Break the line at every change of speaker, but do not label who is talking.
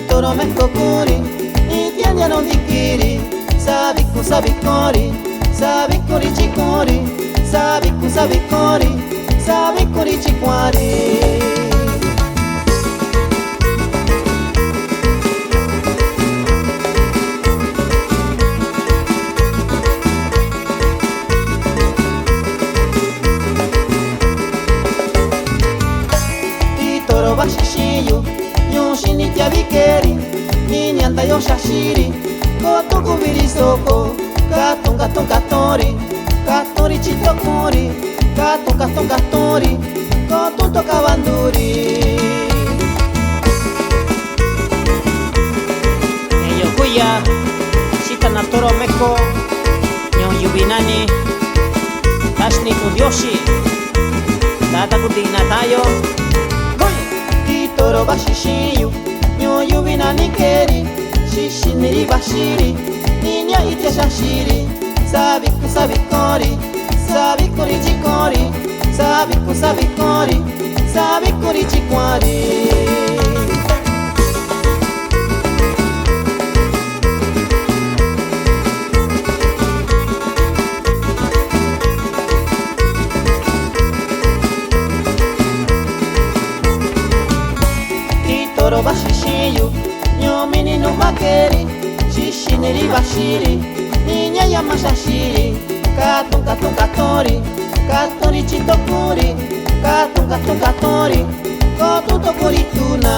Toro Meko curi, Itiania non di kiri, sabiku sabikori, sabikori chikori, sabiku sabikori, sabikori chikwari. Toro bashishiyu, yoshini tiabikeri, ninyanda yoshashiri, koto kubiri soko, katon katon katori, katori chitokuri, katon katon katori, koto tokabanduri. Eyo kuya, shita na Toro Meko, nyon yubinani, tashni kudyoshi, tata kudina tayo. Toro bashishiyu, nyo yubina nikeri, shishiniri bashiri, ninya ite shashiri, sabiku sabikori, sabikori chikori, sabiku sabikori, sabikori chikwari. Toro bashishiyu, nyo menino makeri, shishiniri bashiri, ninya yamashashiri, katon katon katori, katori chitokuri, katon katon katori, koto tokuri tuna.